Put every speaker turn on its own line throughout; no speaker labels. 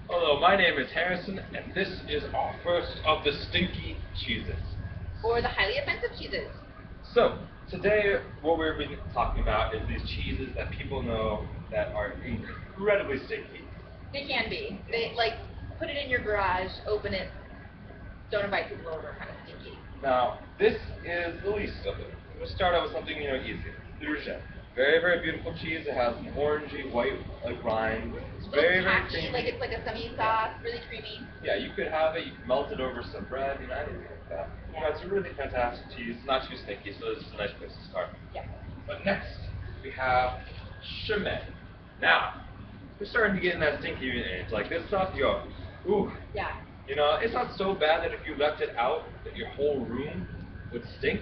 Hello, my name is Harrison, and this is our first of the Stinky cheeses.
Or the highly offensive cheeses.
So, today what we're going to be talking about is these cheeses that people know that are incredibly stinky.
They can be. They, like, put it in your garage, open it, don't invite people over, kind of stinky.
Now, this is the least of it. We'll start out with something, easy. The Rougette. Very, very beautiful cheese. It has an orangey white rind. It's very, very
Tacky,
creamy.
like it's like a semi-sauce, really creamy.
Yeah, you could have it. You could melt it over some bread, anything like that.
Yeah.
It's a really fantastic cheese. Not too stinky, so this is a nice place to start.
Yeah.
But next, we have Chimay. Now, we're starting to get in that stinky age. Like this stuff, you go, ooh.
Yeah.
It's not so bad that if you left it out, that your whole room would stink.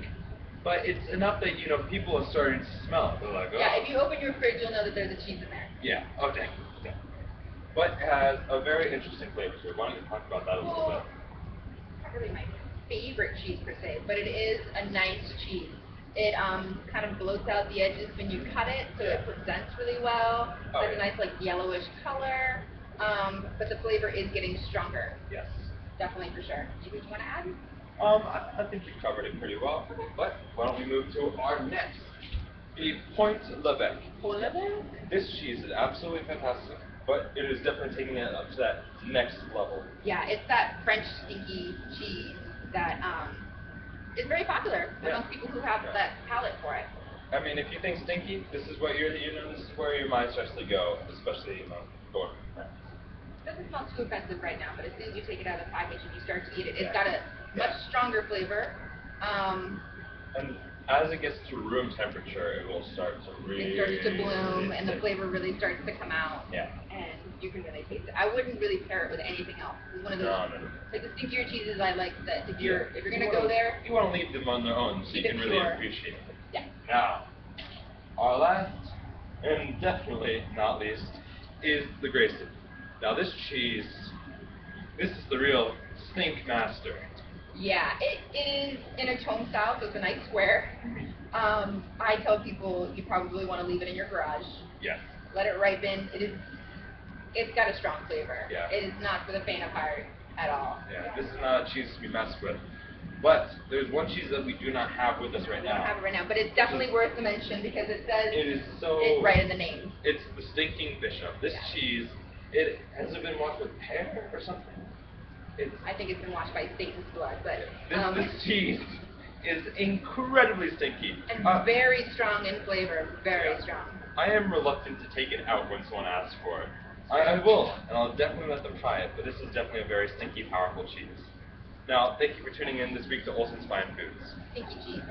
But it's enough that, people are starting to smell it. They're like, oh.
Yeah, if you open your fridge, you'll know that there's a cheese in there.
Yeah, okay. But it has a very interesting flavor, so why don't you talk about that a little bit?
Not really my favorite cheese per se, but it is a nice cheese. It kind of bloats out the edges when you cut it, so it presents really well.
Oh,
It's a
yeah.
nice like yellowish color, but the flavor is getting stronger.
Yes.
Definitely for sure. Anything you want to add?
I think you covered it pretty well.
Okay.
But why don't we move to our next, the Point Levesque.
Point Levesque?
This cheese is absolutely fantastic, but it is definitely taking it up to that next level.
Yeah, it's that French stinky cheese that is very popular amongst people who have that palate for it.
I mean, if you think stinky, this is what this is where your mind starts to go, especially going.
It doesn't smell too offensive right now, but as soon as you take it out of the package and you start to eat it, it's
Yeah.
got a much stronger flavor.
And as it gets to room temperature, it will start to really.
It starts to bloom, and the flavor really starts to come out.
Yeah.
And you can really taste it. I wouldn't really pair it with anything else. It's one of those like the stinkier cheeses I like that if you're gonna go there,
you want to leave them on their own so you
keep
can
it
really
pure.
appreciate it.
Yeah.
Now, our last and definitely not least is the Grayson. Now this cheese, this is the real stink master.
Yeah, it is in a tome style, so it's a nice square. I tell people you probably want to leave it in your garage.
Yes.
Let it ripen. It's got a strong flavor.
Yeah.
It is not for the faint of heart at all.
Yeah, this is not a cheese to be messed with. But there's one cheese that we do not have with us right
We
now.
don't have it right now, but it's definitely worth the mention because it says it's right in the name.
It's the Stinking Bishop. This cheese, has it been washed with pear or something?
I think it's been washed by Satan's blood, but
This cheese is incredibly stinky.
and very strong in flavor, very strong.
I am reluctant to take it out when someone asks for it. I will, and I'll definitely let them try it, but this is definitely a very stinky, powerful cheese. Now, thank you for tuning in this week to Olsson's Fine Foods.
Stinky cheese.